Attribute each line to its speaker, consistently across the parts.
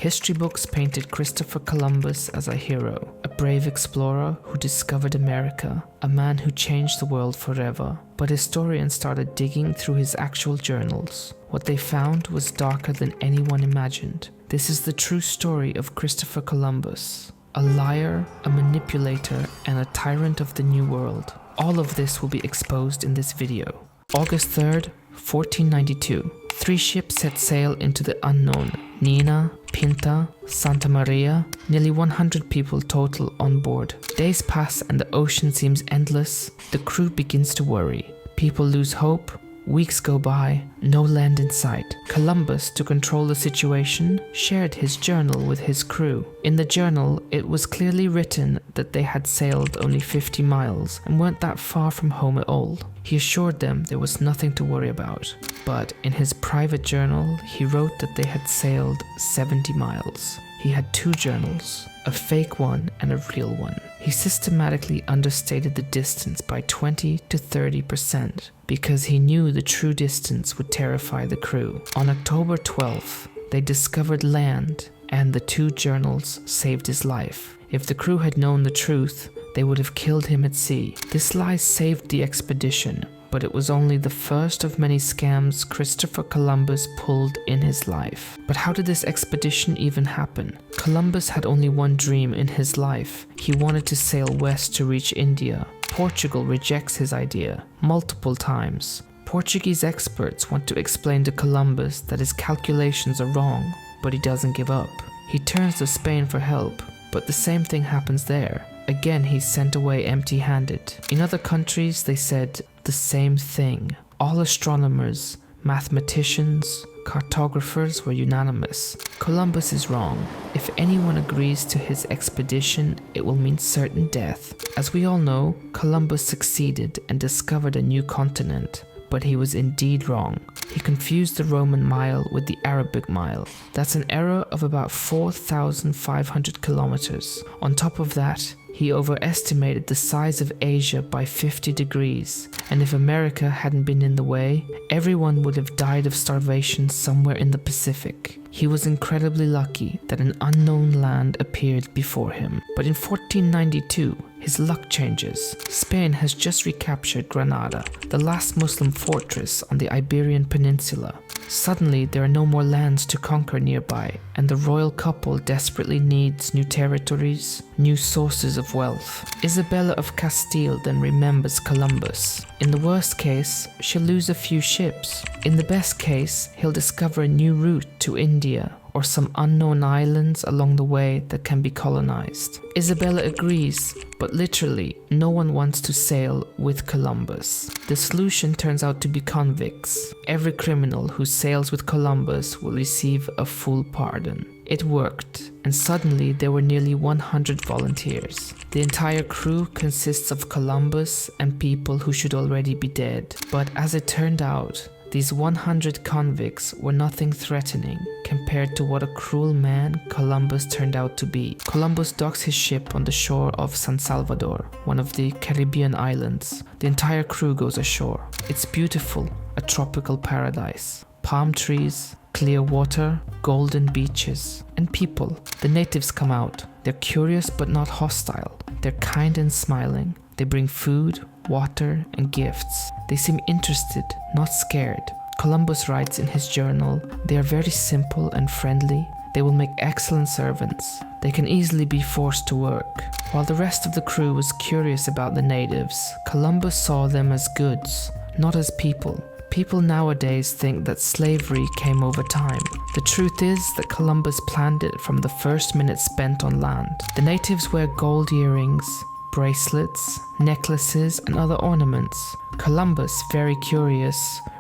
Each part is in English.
Speaker 1: History books painted Christopher Columbus as a hero, a brave explorer who discovered America, a man who changed the world forever. But historians started digging through his actual journals. What they found was darker than anyone imagined. This is the true story of Christopher Columbus, a liar, a manipulator, and a tyrant of the New World. All of this will be exposed in this video. August 3rd, 1492. 3 ships set sail into the unknown. Nina, Pinta, Santa Maria, nearly 100 people total on board. Days pass and the ocean seems endless. The crew begins to worry. People lose hope. Weeks go by, no land in sight. Columbus, to control the situation, shared his journal with his crew. In the journal, it was clearly written that they had sailed only 50 miles and weren't that far from home at all. He assured them there was nothing to worry about. But in his private journal, he wrote that they had sailed 70 miles. He had 2 journals, a fake one and a real one. He systematically understated the distance by 20 to 30% because he knew the true distance would terrify the crew. On October 12th, they discovered land and the 2 journals saved his life. If the crew had known the truth, they would have killed him at sea. This lie saved the expedition, but it was only the first of many scams Christopher Columbus pulled in his life. But how did this expedition even happen? Columbus had only one dream in his life. He wanted to sail west to reach India. Portugal rejects his idea multiple times. Portuguese experts want to explain to Columbus that his calculations are wrong, but he doesn't give up. He turns to Spain for help, but the same thing happens there. Again, he's sent away empty-handed. In other countries, they said the same thing. All astronomers, mathematicians, cartographers were unanimous. Columbus is wrong. If anyone agrees to his expedition, it will mean certain death. As we all know, Columbus succeeded and discovered a new continent. But he was indeed wrong. He confused the Roman mile with the Arabic mile. That's an error of about 4,500 kilometers. On top of that, he overestimated the size of Asia by 50 degrees, and if America hadn't been in the way, everyone would have died of starvation somewhere in the Pacific. He was incredibly lucky that an unknown land appeared before him. But in 1492, his luck changes. Spain has just recaptured Granada, the last Muslim fortress on the Iberian Peninsula. Suddenly, there are no more lands to conquer nearby, and the royal couple desperately needs new territories, new sources of wealth. Isabella of Castile then remembers Columbus. In the worst case, she'll lose a few ships. In the best case, he'll discover a new route to India or some unknown islands along the way that can be colonized. Isabella agrees, but literally, no one wants to sail with Columbus. The solution turns out to be convicts. Every criminal who sails with Columbus will receive a full pardon. It worked, and suddenly there were nearly 100 volunteers. The entire crew consists of Columbus and people who should already be dead. But as it turned out, these 100 convicts were nothing threatening compared to what a cruel man Columbus turned out to be. Columbus docks his ship on the shore of San Salvador, one of the Caribbean islands. The entire crew goes ashore. It's beautiful, a tropical paradise. Palm trees, clear water, golden beaches, and people. The natives come out. They're curious but not hostile. They're kind and smiling. They bring food, water, and gifts. They seem interested, not scared. Columbus writes in his journal, "They are very simple and friendly. They will make excellent servants. They can easily be forced to work." While the rest of the crew was curious about the natives, Columbus saw them as goods, not as people. People nowadays think that slavery came over time. The truth is that Columbus planned it from the first minute spent on land. The natives wear gold earrings, bracelets, necklaces, and other ornaments. Columbus, very curious,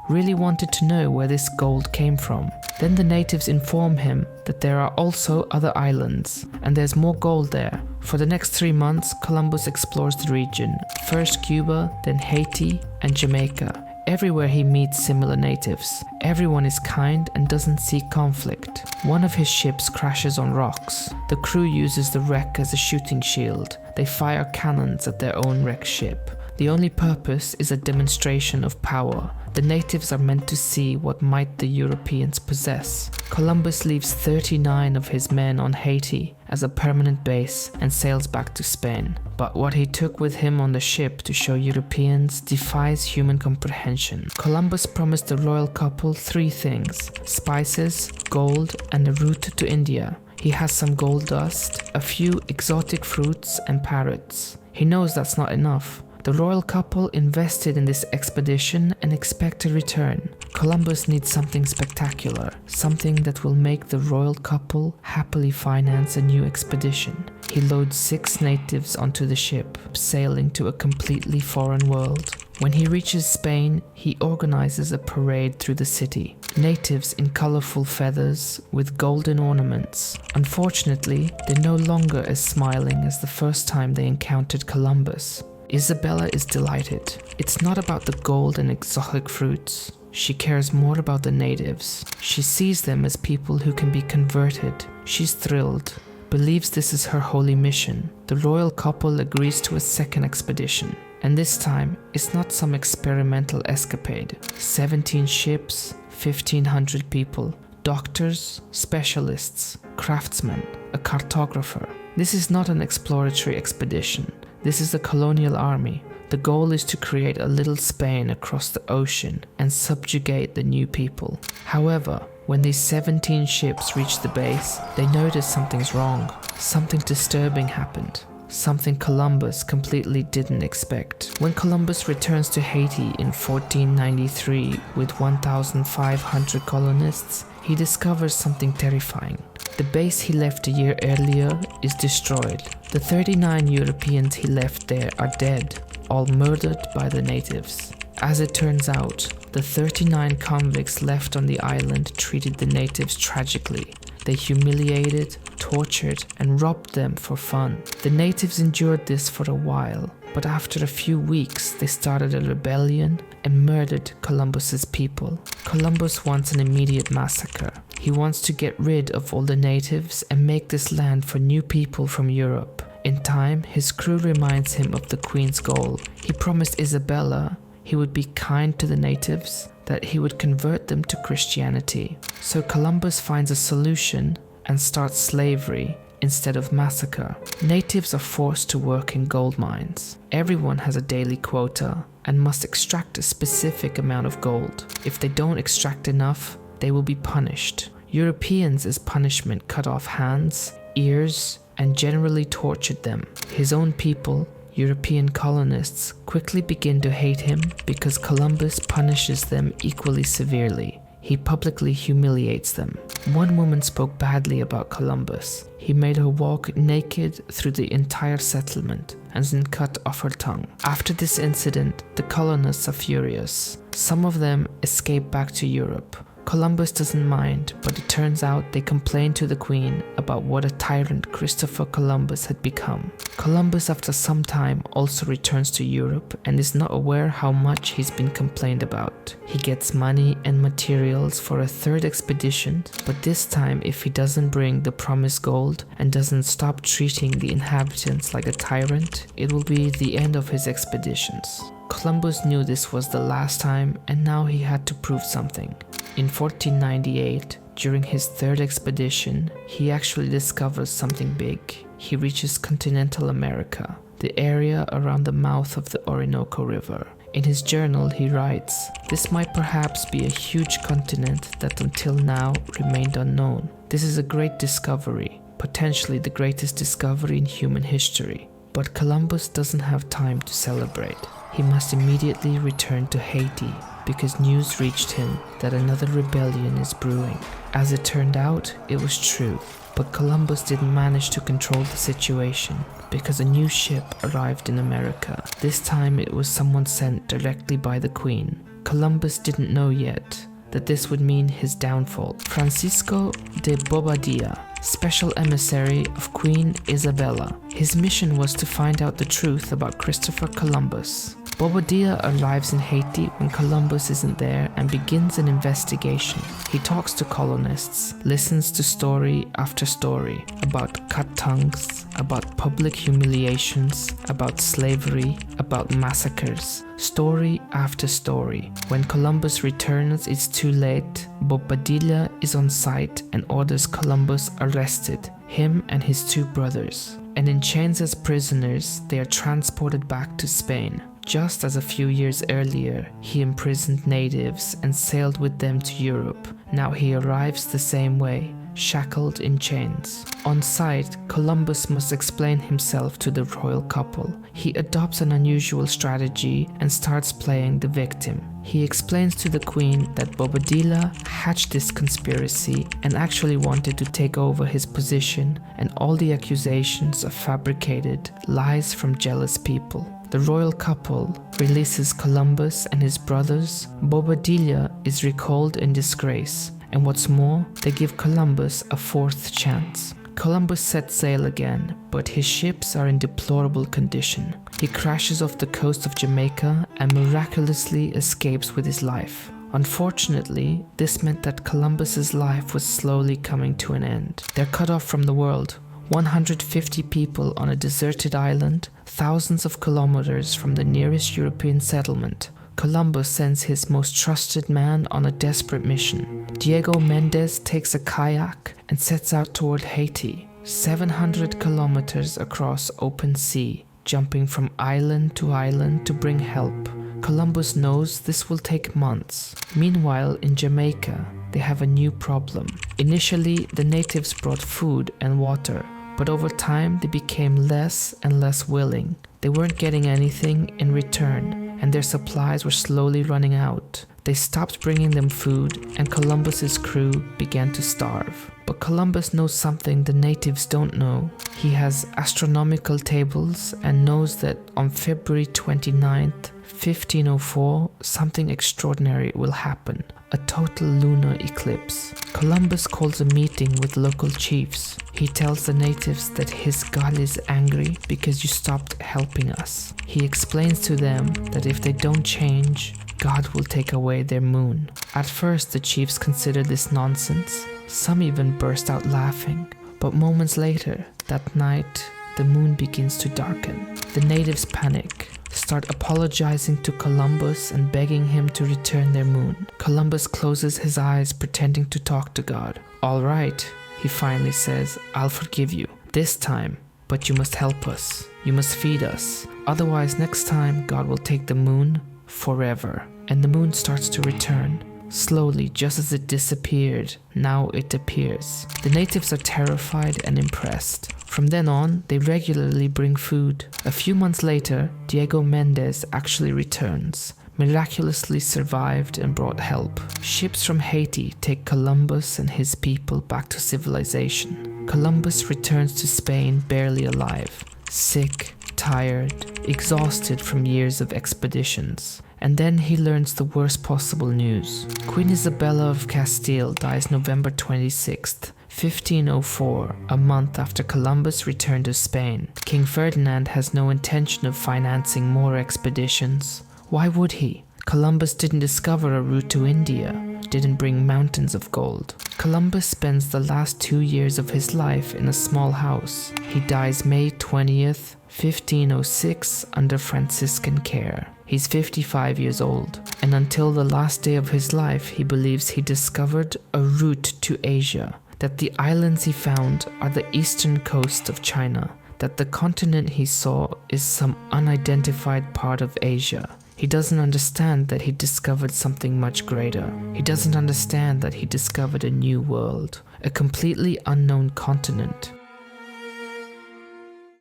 Speaker 1: really wanted to know where this gold came from. Then the natives inform him that there are also other islands, and there's more gold there. For the next 3 months, Columbus explores the region, first Cuba, then Haiti, and Jamaica. Everywhere he meets similar natives. Everyone is kind and doesn't seek conflict. One of his ships crashes on rocks. The crew uses the wreck as a shooting shield. They fire cannons at their own wrecked ship. The only purpose is a demonstration of power. The natives are meant to see what might the Europeans possess. Columbus leaves 39 of his men on Haiti as a permanent base and sails back to Spain. But what he took with him on the ship to show Europeans defies human comprehension. Columbus promised the royal couple 3 things: spices, gold, and a route to India. He has some gold dust, a few exotic fruits, and parrots. He knows that's not enough. The royal couple invested in this expedition and expect a return. Columbus needs something spectacular, something that will make the royal couple happily finance a new expedition. He loads 6 natives onto the ship, sailing to a completely foreign world. When he reaches Spain, he organizes a parade through the city. Natives in colorful feathers with golden ornaments. Unfortunately, they're no longer as smiling as the first time they encountered Columbus. Isabella is delighted. It's not about the gold and exotic fruits. She cares more about the natives. She sees them as people who can be converted. She's thrilled, believes this is her holy mission. The royal couple agrees to a second expedition. And this time, it's not some experimental escapade. 17 ships, 1,500 people, doctors, specialists, craftsmen, a cartographer. This is not an exploratory expedition. This is a colonial army. The goal is to create a little Spain across the ocean and subjugate the new people. However, when these 17 ships reach the base, they notice something's wrong. Something disturbing happened. Something Columbus completely didn't expect. When Columbus returns to Haiti in 1493 with 1,500 colonists, he discovers something terrifying. The base he left a year earlier is destroyed. The 39 Europeans he left there are dead, all murdered by the natives. As it turns out, the 39 convicts left on the island treated the natives tragically. They humiliated, tortured, and robbed them for fun. The natives endured this for a while, but after a few weeks they started a rebellion and murdered Columbus's people. Columbus wants an immediate massacre. He wants to get rid of all the natives and make this land for new people from Europe. In time, his crew reminds him of the Queen's goal. He promised Isabella he would be kind to the natives, that he would convert them to Christianity. So Columbus finds a solution and starts slavery instead of massacre. Natives are forced to work in gold mines. Everyone has a daily quota and must extract a specific amount of gold. If they don't extract enough, they will be punished. Europeans as punishment cut off hands, ears, and generally tortured them. His own people, European colonists, quickly begin to hate him because Columbus punishes them equally severely. He publicly humiliates them. One woman spoke badly about Columbus. He made her walk naked through the entire settlement and then cut off her tongue. After this incident, the colonists are furious. Some of them escape back to Europe. Columbus doesn't mind, but it turns out they complain to the Queen about what a tyrant Christopher Columbus had become. Columbus, after some time, also returns to Europe and is not aware how much he's been complained about. He gets money and materials for a third expedition, but this time if he doesn't bring the promised gold and doesn't stop treating the inhabitants like a tyrant, it will be the end of his expeditions. Columbus knew this was the last time and now he had to prove something. In 1498, during his third expedition, he actually discovers something big. He reaches continental America, the area around the mouth of the Orinoco River. In his journal, he writes, "This might perhaps be a huge continent that until now remained unknown. This is a great discovery, potentially the greatest discovery in human history." But Columbus doesn't have time to celebrate. He must immediately return to Haiti because news reached him that another rebellion is brewing. As it turned out, it was true, but Columbus didn't manage to control the situation because a new ship arrived in America. This time it was someone sent directly by the Queen. Columbus didn't know yet that this would mean his downfall. Francisco de Bobadilla, special emissary of Queen Isabella. His mission was to find out the truth about Christopher Columbus. Bobadilla arrives in Haiti when Columbus isn't there and begins an investigation. He talks to colonists, listens to story after story about cut tongues, about public humiliations, about slavery, about massacres. Story after story. When Columbus returns, it's too late. Bobadilla is on site and orders Columbus arrested, him and his 2 brothers. And in chains as prisoners, they are transported back to Spain. Just as a few years earlier, he imprisoned natives and sailed with them to Europe. Now he arrives the same way, shackled in chains. On sight, Columbus must explain himself to the royal couple. He adopts an unusual strategy and starts playing the victim. He explains to the queen that Bobadilla hatched this conspiracy and actually wanted to take over his position, and all the accusations are fabricated lies from jealous people. The royal couple releases Columbus and his brothers. Bobadilla is recalled in disgrace, and what's more, they give Columbus a 4th chance. Columbus sets sail again, but his ships are in deplorable condition. He crashes off the coast of Jamaica and miraculously escapes with his life. Unfortunately, this meant that Columbus's life was slowly coming to an end. They're cut off from the world. 150 people on a deserted island, thousands of kilometers from the nearest European settlement. Columbus sends his most trusted man on a desperate mission. Diego Mendez takes a kayak and sets out toward Haiti, 700 kilometers across open sea, jumping from island to bring help. Columbus knows this will take months. Meanwhile, in Jamaica, they have a new problem. Initially, the natives brought food and water, but over time they became less and less willing. They weren't getting anything in return, and their supplies were slowly running out. They stopped bringing them food, and Columbus's crew began to starve. But Columbus knows something the natives don't know. He has astronomical tables and knows that on February 29th, 1504, something extraordinary will happen. A total lunar eclipse. Columbus calls a meeting with local chiefs. He tells the natives that his god is angry because you stopped helping us. He explains to them that if they don't change, God will take away their moon. At first, the chiefs consider this nonsense. Some even burst out laughing. But moments later, that night, the moon begins to darken. The natives panic, start apologizing to Columbus and begging him to return their moon. Columbus closes his eyes, pretending to talk to God. "All right," he finally says, "I'll forgive you this time, but you must help us. You must feed us. Otherwise, next time, God will take the moon forever." And the moon starts to return. Slowly, just as it disappeared, now it appears. The natives are terrified and impressed. From then on, they regularly bring food. A few months later, Diego Mendez actually returns, miraculously survived and brought help. Ships from Haiti take Columbus and his people back to civilization. Columbus returns to Spain barely alive, sick, tired, exhausted from years of expeditions. And then he learns the worst possible news. Queen Isabella of Castile dies November 26th, 1504, a month after Columbus returned to Spain. King Ferdinand has no intention of financing more expeditions. Why would he? Columbus didn't discover a route to India, didn't bring mountains of gold. Columbus spends the last 2 years of his life in a small house. He dies May 20th, 1506 under Franciscan care. He's 55 years old, and until the last day of his life, he believes he discovered a route to Asia, that the islands he found are the eastern coast of China, that the continent he saw is some unidentified part of Asia. He doesn't understand that he discovered something much greater. He doesn't understand that he discovered a new world, a completely unknown continent.